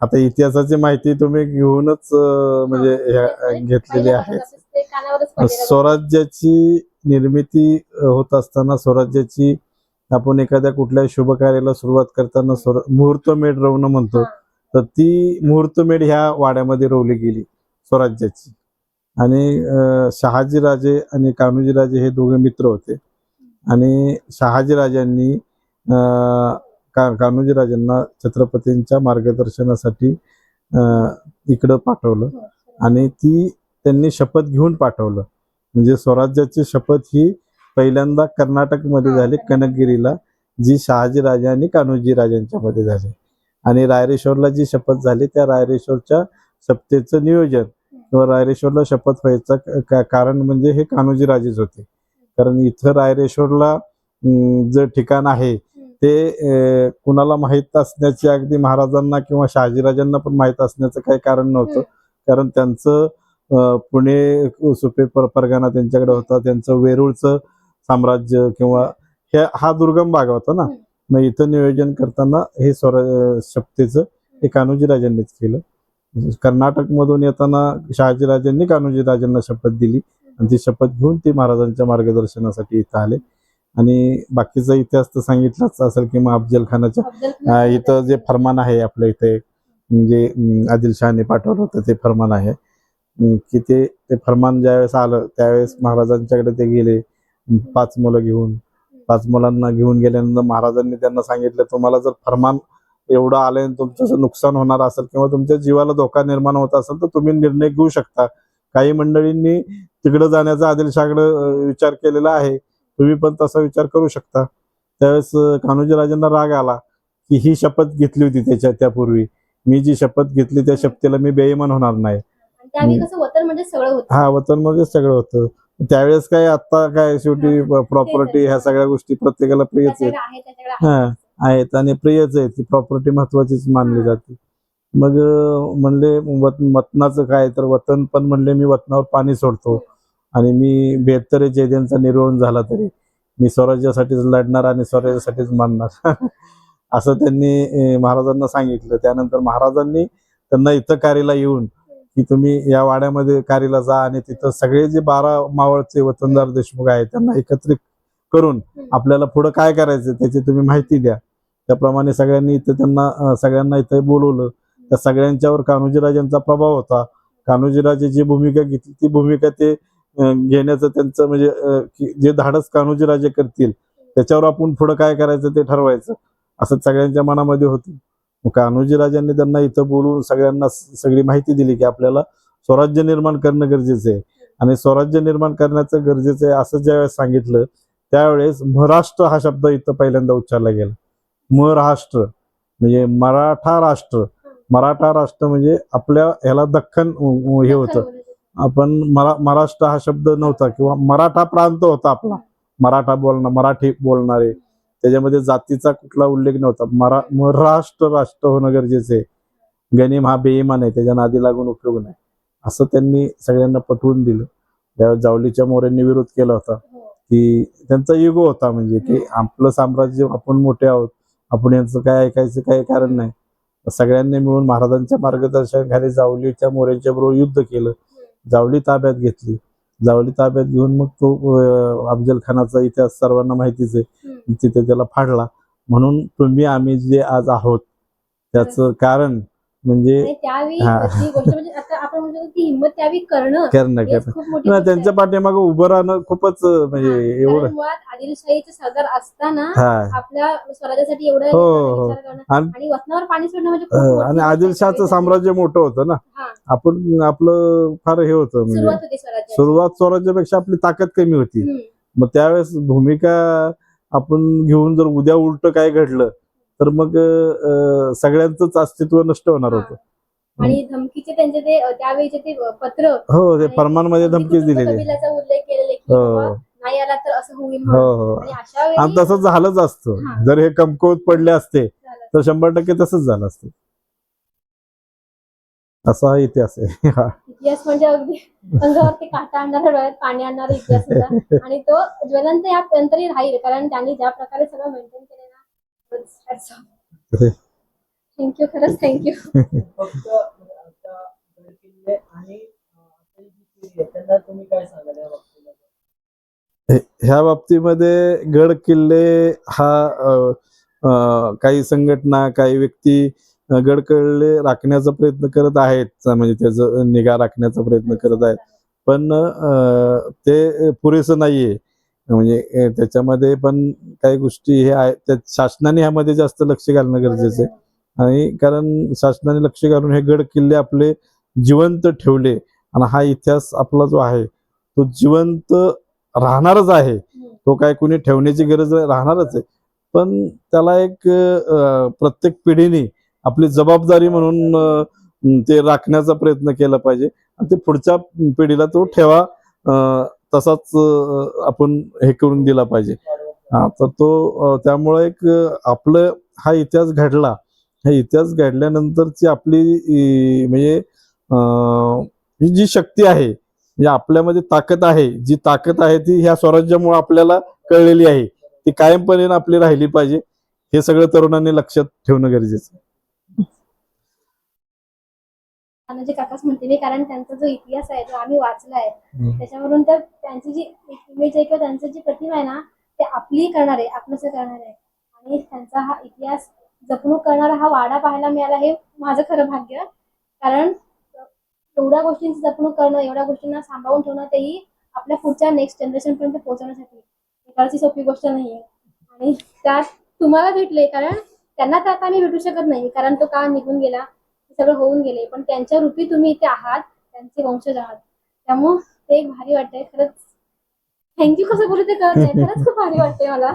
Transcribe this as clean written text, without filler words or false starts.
आता इतिहासाची माहिती तुम्ही घेऊनच म्हणजे घेतलेली आहे. स्वराज्याची निर्मिती होत असताना, स्वराज्याची आपण एखाद्या कुठल्याही शुभ कार्याला सुरुवात करताना मुहूर्तमेढ रवणं म्हणतो, तर ती मुहूर्तमेढ ह्या वाड्यामध्ये रोवली गेली स्वराज्याची. आणि शहाजीराजे आणि कान्होजीराजे हे दोघे मित्र होते. आणि शहाजीराजांनी कान्होजीराजांना छत्रपतींच्या मार्गदर्शनासाठी इकडं पाठवलं आणि त्यांनी शपथ घेऊन पाठवलं. म्हणजे स्वराज्याची शपथ ही पहिल्यांदा कर्नाटकमध्ये झाली, कनकगिरीला, जी शहाजीराजे आणि कान्होजीराजांच्या मध्ये झाली. आणि रायरेश्वरला जी शपथ झाली त्या रायरेश्वरच्या शपथेचं नियोजन किंवा रायरेश्वरला शपथ व्हायचं कारण म्हणजे हे कान्होजीराजेच होते. कारण इथं रायरेश्वरला जे ठिकाण आहे ते कुणाला माहीत असण्याची, अगदी महाराजांना किंवा शहाजीराजांना पण माहीत असण्याचं काही कारण नव्हतं. कारण त्यांचं पुणे सुपे परगणा त्यांच्याकडे होता, त्यांचं वेरूळचं साम्राज्य किंवा हा दुर्गम भाग होता ना. मग इथं नियोजन करताना हे शपथेचं हे कान्होजीराजांनीच केलं. कर्नाटक मधून येताना शहाजीराजांनी कान्होजीराजांना शपथ दिली आणि ती शपथ घेऊन ते महाराजांच्या मार्गदर्शनासाठी इथं आले. आणि बाकीचा इतिहास तर सांगितलाच असेल की मग अफजल खानाच्या इथं जे फरमान आहे आपल्या इथे, म्हणजे आदिलशहाने पाठवलं होतं ते फरमान आहे की ते फरमान ज्यावेळेस आलं त्यावेळेस महाराजांच्याकडे ते गेले 5 मुलं घेऊन. 5 मुलांना घेऊन गेल्यानंतर महाराजांनी त्यांना सांगितलं, तुम्हाला जर फरमान एवढं आलंय आणि तुमचं नुकसान होणार असेल किंवा तुमच्या जीवाला धोका निर्माण होत असेल तर तुम्ही निर्णय घेऊ शकता. काही मंडळींनी तिकडे जाण्याचा आदिलशहाकडे विचार केलेला आहे, तुम्ही पण तसा विचार करू शकता. त्यावेळेस कान्होजीराजांना राग आला की ही शपथ घेतली होती त्यापूर्वी, मी जी शपथ घेतली त्या शपथेला मी बेईमान होणार नाही. वतन म्हणजे सगळं होतं. हा, वतन म्हणजे सगळं होतं. त्यावेळेस काय, आता काय, शेवटी प्रॉपर्टी ह्या सगळ्या गोष्टी प्रत्येकाला प्रियच आहेत. आहेत आणि प्रियच आहेत. ती प्रॉपर्टी महत्वाचीच मानली जाते. मग म्हणले वतनाचं काय, तर वतन पण म्हणले मी वतनावर पाणी सोडतो आणि मी 72 जयदेंचा निर्वण झाला तरी मी स्वराज्यासाठीच लढणार आणि स्वराज्यासाठीच मानणार असं त्यांनी महाराजांना सांगितलं. त्यानंतर महाराजांनी त्यांना इथं कारीला येऊन की तुम्ही या वाड्यामध्ये कारीला जा आणि तिथं सगळे जे 12 मावळचे वतनदार देशमुख आहेत त्यांना एकत्रित करून आपल्याला पुढे काय करायचं त्याची तुम्ही माहिती द्या. त्याप्रमाणे सगळ्यांनी इथं सगळ्यांना इथं बोलवलं. त्या सगळ्यांच्यावर कान्होजीराजांचा प्रभाव होता. कान्होजीराजे जी भूमिका घेतली ती भूमिका ते घेण्याचं त्यांचं म्हणजे जे धाडस कान्होजीराजे करतील त्याच्यावर आपण पुढे काय करायचं ते ठरवायचं असं सगळ्यांच्या मनामध्ये होतं. कान्होजीराजांनी त्यांना इथं बोलून सगळ्यांना सगळी माहिती दिली की आपल्याला स्वराज्य निर्माण करणं गरजेचं आहे आणि स्वराज्य निर्माण करण्याचं गरजेचं आहे असं ज्यावेळेस सांगितलं त्यावेळेस महाराष्ट्र हा शब्द इथं पहिल्यांदा उच्चारला गेला. महाराष्ट्र म्हणजे मराठा राष्ट्र. मराठा राष्ट्र म्हणजे आपल्या ह्याला दख्खन हे होतं. आपण महाराष्ट्र हा शब्द नव्हता किंवा मराठा प्रांत होता आपला, मराठा मराठी बोलणारे, त्याच्यामध्ये जातीचा कुठला उल्लेख नव्हता. महाराष्ट्र राष्ट्र होणं गरजेचं आहे. गनिम हा बेईमान आहे, त्याच्या नादी लागून उपयोग नाही असं त्यांनी सगळ्यांना पटवून दिलं. त्यावेळेस जावलीच्या मोऱ्यांनी विरोध केला होता की त्यांचा युगो होता, म्हणजे की आपलं साम्राज्य, आपण मोठे आहोत, आपण यांचं काय ऐकायचं काही कारण नाही. सगळ्यांनी मिळून महाराजांच्या मार्गदर्शनाखाली जावलीच्या मोऱ्यांच्या बरोबर युद्ध केलं. जावली ताब्यात घेतली. जावली ताब्यात घेऊन मग तो अफजल खानाचा इतिहास सर्वांना माहितीच आहे, तिथे त्याला फाडला. म्हणून तुम्ही आम्ही जे आज आहोत त्याचं कारण म्हणजे त्यांच्या पाठीमागे उभं राहणं खूपच म्हणजे एवढं आदिलशाहीचे सरदार असताना आपल्या स्वराज्यासाठी एवढं आणि वतनावर पाणी सोडणं म्हणजे आणि आदिलशहाचं साम्राज्य मोठं होतं ना. आपण आपलं फार हे होतं, म्हणजे सुरुवात स्वराज्यापेक्षा आपली ताकद कमी होती. मग त्यावेळेस भूमिका आपण घेऊन जर उद्या उलट काय घडलं तर मग सगळ्यांचंच अस्तित्व नष्ट होणार होतं. आणि धमकीचे त्यांचे ते त्यावेळीचे ते पत्र, हो, ते फरमानमध्ये धमकीच दिलेली उल्लेख केलेले की नाही आला तर असं होईल. हो, आणि तसं झालंच असतं. जर हे कमकुवत पडले असते तर 100% तसंच झालं असतं. असा हा इतिहास आहे. इतिहास म्हणजे अगदी अंगावरती काटा आणणारा, डोळ्यात पाणी आणणारा इतिहास होता आणि तो ज्वलंत यापर्यंतही राहील कारण त्यांनी ज्या प्रकारे सगळं मेंटेन केलं ना. थँक्यू, खरंच थँक्यू. फक्त आता गडकिल्ले आणि आपली जी पिढी आहे त्यांना तुम्ही काय सांगाल या बाबतीमध्ये? ह्या बाबतीमध्ये गड किल्ले हा काही संघटना, काही व्यक्ती गड किल्ले राखण्याचा प्रयत्न करत आहेत, म्हणजे त्याचं निगा राखण्याचा प्रयत्न करत आहेत. पण ते पुरेसं नाहीये. म्हणजे त्याच्यामध्ये पण काही गोष्टी हे आहेत, त्या शासनाने ह्यामध्ये जास्त लक्ष घालणं गरजेचं आहे. आणि कारण शासनाने लक्ष घालून हे गड किल्ले आपले जिवंत ठेवले आणि हा इतिहास आपला जो आहे तो जिवंत राहणारच आहे. तो काय कुणी ठेवण्याची गरज राहणारच आहे. पण त्याला एक प्रत्येक पिढीने आपली जबाबदारी म्हणून ते राखण्याचा प्रयत्न केला पाहिजे आणि ते पुढच्या पिढीला तो ठेवा तसाच आपण हे करून दिला पाहिजे. हा तर तो त्यामुळे एक आपलं हा इतिहास घडला. हा इतिहास घडल्यानंतरची आपली म्हणजे ही जी शक्ती आहे, म्हणजे आपल्यामध्ये ताकद आहे, जी ताकद आहे ती ह्या स्वराज्यामुळे आपल्याला कळलेली आहे, ती कायमपणे आपली राहिली पाहिजे. हे सगळं तरुणांनी लक्षात ठेवणं गरजेचं आहे. तानाजी काकाच म्हणते मी, कारण त्यांचा जो इतिहास आहे जो आम्ही वाचलाय त्याच्यावरून तर त्यांची जी इमेज आहे किंवा त्यांची जी प्रतिमा आहे ना ते आपली करणार आहे, आपलंसं करणार आहे. आणि त्यांचा हा इतिहास जपणूक करणारा हा वाडा पाहायला मिळाला हे माझं खरं भाग्य. कारण एवढ्या गोष्टींची जपणूक करणं, एवढ्या गोष्टींना सांभाळून ठेवणं, तेही आपल्या पुढच्या नेक्स्ट जनरेशन पर्यंत पोहोचवण्यासाठी एखादी सोपी गोष्ट नाहीये. आणि त्यात तुम्हाला भेटले, कारण त्यांना तर आता आम्ही भेटू शकत नाही, कारण तो काळ निघून गेला, सगळं होऊन गेले. पण त्यांच्या रूपी तुम्ही इथे आहात, त्यांचे वंशज आहात. त्यामुळे ते एक भारी वाटतंय खरंच. थँक्यू कसं बोलू ते कळत नाही, खरंच खूप भारी वाटतंय मला.